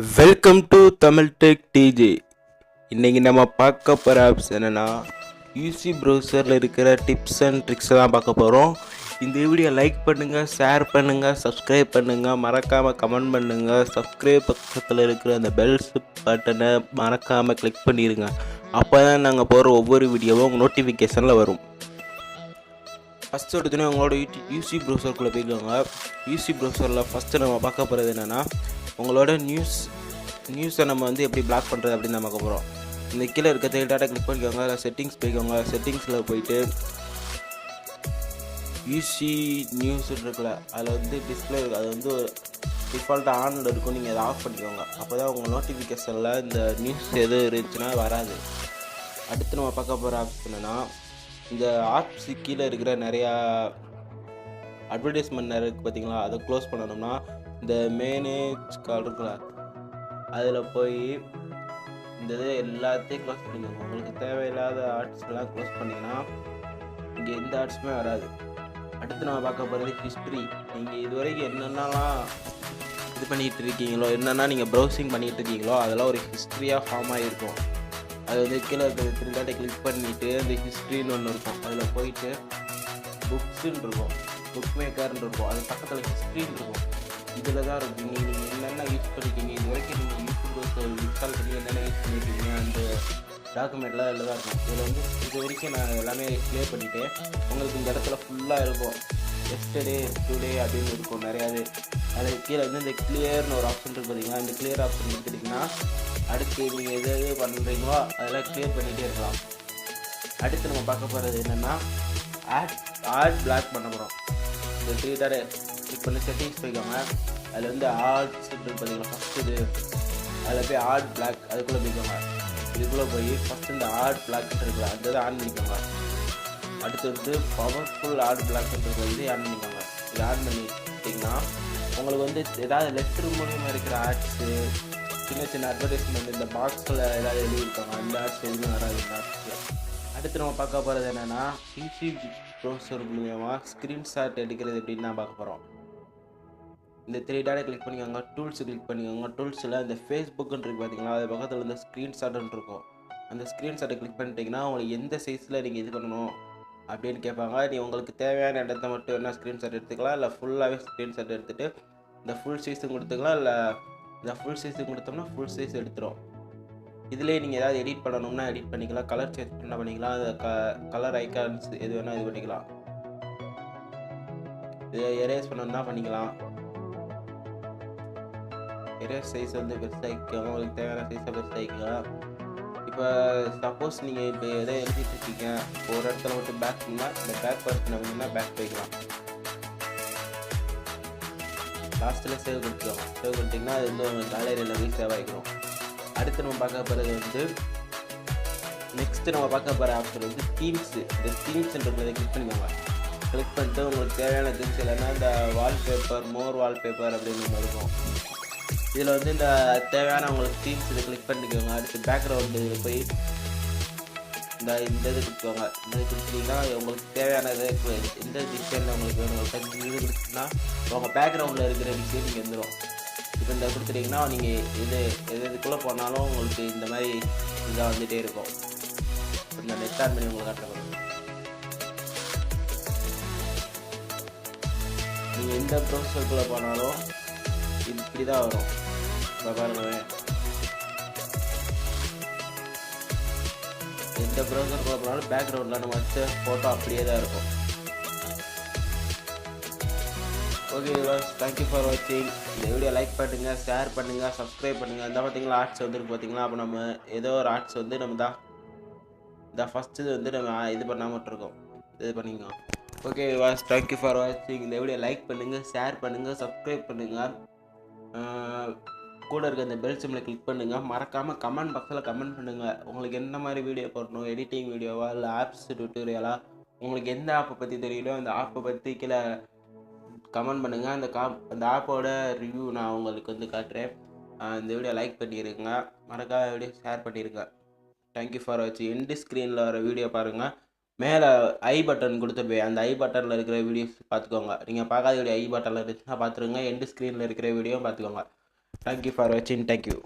Welcome to Tamil tech DJ. இன்றைக்கி நம்ம பார்க்க போகிற ஆப்ஸ் என்னென்னா யூசி ப்ரௌசரில் இருக்கிற டிப்ஸ் அண்ட் ட்ரிக்ஸ் தான் பார்க்க போகிறோம். இந்த வீடியோ லைக் பண்ணுங்கள், ஷேர் பண்ணுங்கள், சப்ஸ்கிரைப் பண்ணுங்கள், மறக்காமல் கமெண்ட் பண்ணுங்கள். சப்ஸ்கிரைப் பக்கத்தில் இருக்கிற அந்த பெல்ஸ் பட்டனை மறக்காமல் கிளிக் பண்ணிடுங்க. அப்போ தான் நாங்கள் போகிற ஒவ்வொரு வீடியோவும் உங்கள் நோட்டிஃபிகேஷனில் வரும். ஃபஸ்ட்டு எடுத்தோன்னே உங்களோட யூசி ப்ரௌசருக்குள்ளே போய்க்கோங்க. யூசி ப்ரௌசரில் ஃபஸ்ட்டு நம்ம பார்க்க போகிறது என்னென்னா உங்களோட நியூஸை நம்ம வந்து எப்படி பிளாக் பண்ணுறது அப்படின்னு நம்ம பார்க்க போகிறோம். இந்த கீழே இருக்க டேட்டா கிளிக் பண்ணிக்கோங்க. அதில் செட்டிங்ஸ் போய்க்கோங்க. செட்டிங்ஸில் போயிட்டு யூசி நியூஸ் இருக்குல்ல, அதில் வந்து டிஸ்பிளே இருக்குது. அது வந்து டிஃபால்ட்டாக ஆனில் இருக்கும். நீங்கள் அதை ஆஃப் பண்ணிக்கோங்க. அப்போ தான் உங்கள் நோட்டிஃபிகேஷனில் இந்த நியூஸ் எது இருந்துச்சுன்னா வராது. அடுத்து நம்ம பார்க்க போகிற ஆப்ஸ் என்னென்னா இந்த ஆப்ஸ் கீழே இருக்கிற நிறையா அட்வர்டைஸ்மெண்ட் நிறைய இருக்குது பார்த்தீங்களா, அதை க்ளோஸ் பண்ணணும்னா இந்த மேனேஜ் கால் இருக்குல்ல, அதில் போய் இந்த இது எல்லாத்தையும் க்ளோஸ் பண்ணிக்கோங்க. உங்களுக்கு தேவையில்லாத ஆர்ட்ஸ்லாம் க்ளோஸ் பண்ணிங்கன்னா இங்கே எந்த ஆர்ட்ஸுமே வராது. அடுத்து நம்ம பார்க்க போகிறது ஹிஸ்ட்ரி. நீங்கள் இது வரைக்கும் என்னென்னலாம் இது பண்ணிகிட்டு இருக்கீங்களோ, என்னென்னா நீங்கள் ப்ரௌசிங் பண்ணிகிட்டு இருக்கீங்களோ அதெல்லாம் ஒரு ஹிஸ்ட்ரியாக ஃபார்ம் ஆகிருக்கும். அது வந்து கீழே இருக்கிற த்ரீ டாட்டை கிளிக் பண்ணிவிட்டு அந்த ஹிஸ்ட்ரின்னு ஒன்று இருக்கும். அதில் போயிட்டு புக்ஸுன்னு இருக்கும், புக் மேக்கர்ன்னு இருக்கும், அது பக்கத்தில் ஹிஸ்ட்ரின்னு இருக்கும். இதில் தான் இருக்கும் நீங்கள் என்னென்ன யூஸ் பண்ணிக்கிங்க, இது வரைக்கும் நீங்கள் யூடியூப் இன்ஸ்டால் பண்ணி என்னென்ன யூஸ் பண்ணியிருக்கீங்க அந்த டாக்குமெண்ட்லாம் இதில் தான் இருக்கும். இதில் வந்து இது வரைக்கும் நான் எல்லாமே கிளியர் பண்ணிவிட்டு உங்களுக்கு இந்த இடத்துல ஃபுல்லாக இருக்கும் எஸ்டர்டே டுடே அப்படின்னு இருக்கும் நிறையாவே. அது கீழே வந்து இந்த கிளியர்னு ஒரு ஆப்ஷன் இருக்குது பார்த்தீங்கன்னா, இந்த கிளியர் ஆப்ஷன் எடுத்துட்டிங்கன்னா அடுத்து நீங்கள் எது எது பண்ணுறீங்களோ அதெல்லாம் கிளியர் பண்ணிகிட்டே இருக்கலாம். அடுத்து நம்ம பார்க்க போகிறது என்னென்னா ஆட் பிளாக் பண்ண போகிறோம். இந்த த்ரீ டாட்டை கிளிக் பண்ணி செட்டிங்ஸ் போய்க்கோங்க. அதில் வந்து ஆட்ஸ் இருக்குது பார்த்தீங்களா, ஃபஸ்ட்டு இது அதில் போய் ஆட் பிளாக் அதுக்குள்ளே போய்க்கோங்க. இதுக்குள்ளே போய் ஃபஸ்ட்டு இந்த ஆட் பிளாக்ன்ட்டு இருக்குல்ல அந்த இதை ஆன் பண்ணிக்கோங்க. அடுத்து வந்து பவர்ஃபுல் ஆட் பிளாக்ன்ட்டு இருக்கிற இது ஆன் பண்ணிக்கோங்க. இது ஆன் பண்ணிட்டிங்கன்னா உங்களுக்கு வந்து ஏதாவது லெட்டர் மூலியமாக இருக்கிற ஆட்ஸு, சின்ன சின்ன அட்வர்டைஸ்மெண்ட் இந்த பாக்ஸில் ஏதாவது எழுதியிருக்காங்க அந்த ஆட்ஸ் எதுவுமே வராது இந்த ஆட்ஸில். அடுத்து நம்ம பார்க்க போகிறது என்னென்னா யூசி ப்ரௌசர் மூலியமாக ஸ்க்ரீன்ஷாட் எடுக்கிறது எப்படின்னு தான் பார்க்க போகிறோம். இந்த த்ரீ டாட்டை கிளிக் பண்ணிக்கோங்க. டூல்ஸ் கிளிக் பண்ணிக்கோங்க. டூல்ஸில் இந்த ஃபேஸ்புக்குன்னு இருக்குது பார்த்தீங்களா, அது பக்கத்தில் இந்த ஸ்க்ரீன்ஷாட்டுன்னு இருக்கும். அந்த ஸ்க்ரீன்ஷாட்டை கிளிக் பண்ணிட்டீங்கன்னா உங்களுக்கு எந்த சைஸில் நீங்கள் இது பண்ணணும் அப்படின்னு கேட்பாங்க. நீ உங்களுக்கு தேவையான இடத்த மட்டும் என்ன ஸ்க்ரீன்ஷாட் எடுத்துக்கலாம், இல்லை ஃபுல்லாகவே ஸ்க்ரீன்ஷாட் எடுத்துகிட்டு இந்த ஃபுல் சைஸும் கொடுத்துக்கலாம், இல்லை இந்த ஃபுல் சைஸும் கொடுத்தோம்னா ஃபுல் சைஸ் எடுத்துரும். இதிலே நீங்கள் ஏதாவது எடிட் பண்ணணும்னா எடிட் பண்ணிக்கலாம், கலர் சேஞ்ச் பண்ண பண்ணிக்கலாம், அந்த கலர் ஐக்கான்ஸ் எது வேணால் இது பண்ணிக்கலாம். இதை எரேஸ் பண்ணணும்னா பண்ணிக்கலாம். எரேஸ் சைஸ் வந்து பெருசாகிக்கலாம், உங்களுக்கு தேவையான சைஸை பெருசாகிக்கலாம். இப்போ சப்போஸ் நீங்கள் இப்போ எதை எழுதிட்டு இருக்கீங்க, ஒரு இடத்துல மட்டும் பேக் பண்ணால் இந்த பேக் பர்சன் அப்படின்னா பேக் போய்க்கலாம். லாஸ்ட்டில் சேவ் கொடுத்துக்கலாம். சேவ் கொடுத்திங்கன்னா அது வந்து உங்கள் கேலரியில் போய் சேவ் ஆகிக்கிறோம். அடுத்து நம்ம பார்க்க போகிறது வந்து நெக்ஸ்ட்டு நம்ம பார்க்க போகிற ஆப்ஷன் வந்து தீம்ஸு. இந்த தீம்ஸ்ன்றதை கிளிக் பண்ணிக்கோங்க. கிளிக் பண்ணிட்டு உங்களுக்கு தேவையான திங்ஸ் இல்லைன்னா இந்த வால்பேப்பர், மோர் வால்பேப்பர் அப்படின்னு ஒன்று இருக்கும். இதில் வந்து இந்த தேவையான உங்களுக்கு தீம்ஸ் இதை கிளிக் பண்ணிக்கோங்க. அடுத்து பேக்ரவுண்டு இதில் போய் இந்த இது கொடுத்துக்கோங்க. இந்த இது கொடுத்தீங்கன்னா உங்களுக்கு தேவையான இது எந்த டிசைனில் உங்களுக்கு வேணும் இது கொடுத்தீங்கன்னா உங்கள் பேக்ரவுண்டில் இருக்கிற டிசைன் நீங்கள் வந்துடும். இப்போ இந்த கொடுத்துட்டிங்கன்னா நீங்கள் எதுக்குள்ளே போனாலும் உங்களுக்கு இந்த மாதிரி இதாக வந்துகிட்டே இருக்கும். இந்த நெட் ஆன் பண்ணி உங்களுக்கு காட்டுறோம். நீங்கள் எந்த ப்ரௌசருக்குள்ளே போனாலும் இது இப்படி தான் வரும். இப்போ பாருங்களேன், எந்த ப்ரௌசருக்குள்ளே போனாலும் பேக்ரவுண்டில் நம்ம வச்ச ஃபோட்டோ அப்படியே தான் இருக்கும். ஓகே வாஸ், தேங்க்யூ ஃபார் வாட்சிங். இந்த வீடியோ லைக் பண்ணுங்கள், ஷேர் பண்ணுங்கள், சப்ஸ்கிரைப் பண்ணுங்கள். இந்த பார்த்தீங்களா ஆர்ட்ஸ் வந்துருக்கு பார்த்தீங்களா. அப்போ நம்ம ஏதோ ஒரு ஆர்ட்ஸ் வந்து நம்ம தான் ஃபஸ்ட்டு இது வந்து நம்ம இது பண்ணாமல் விட்டுருக்கோம், இது பண்ணிக்கோங்க. ஓகே வாஸ், தேங்க்யூ ஃபார் வாட்சிங். இந்த வீடியோ லைக் பண்ணுங்கள், ஷேர் பண்ணுங்கள், சப்ஸ்கிரைப் பண்ணுங்கள். கூட இருக்க இந்த பெல் சிம்மில் கிளிக் பண்ணுங்கள். மறக்காமல் கமெண்ட் பாக்ஸில் கமெண்ட் பண்ணுங்கள். உங்களுக்கு என்ன மாதிரி வீடியோ போடணும், எடிட்டிங் வீடியோவா இல்லை ஆப்ஸ் டியூட்டோரியலா, உங்களுக்கு எந்த ஆப்பை பற்றி தெரியலோ அந்த ஆப்பை பற்றி கீழே கமெண்ட் பண்ணுங்கள். அந்த ஆப்போட ரிவ்யூ நான் உங்களுக்கு வந்து காட்டுறேன். இந்த வீடியோ லைக் பண்ணிடுங்க, மறக்காம வீடியோ ஷேர் பண்ணிடுங்க. தேங்க்யூ ஃபார் வாட்சிங். எண்டு ஸ்க்ரீனில் வர வீடியோ பாருங்கள். மேலே ஐ பட்டன் கொடுத்துருப்பேன், அந்த ஐ பட்டனில் இருக்கிற வீடியோஸ் பார்த்துக்கோங்க. நீங்கள் பார்க்காத வீடியோ ஐ பட்டனில் இருந்துச்சுன்னா பார்த்துருங்க. எண்டு ஸ்க்ரீனில் இருக்கிற வீடியோ பார்த்துக்கோங்க. தேங்க்யூ ஃபார் வாட்சிங். தேங்க்யூ.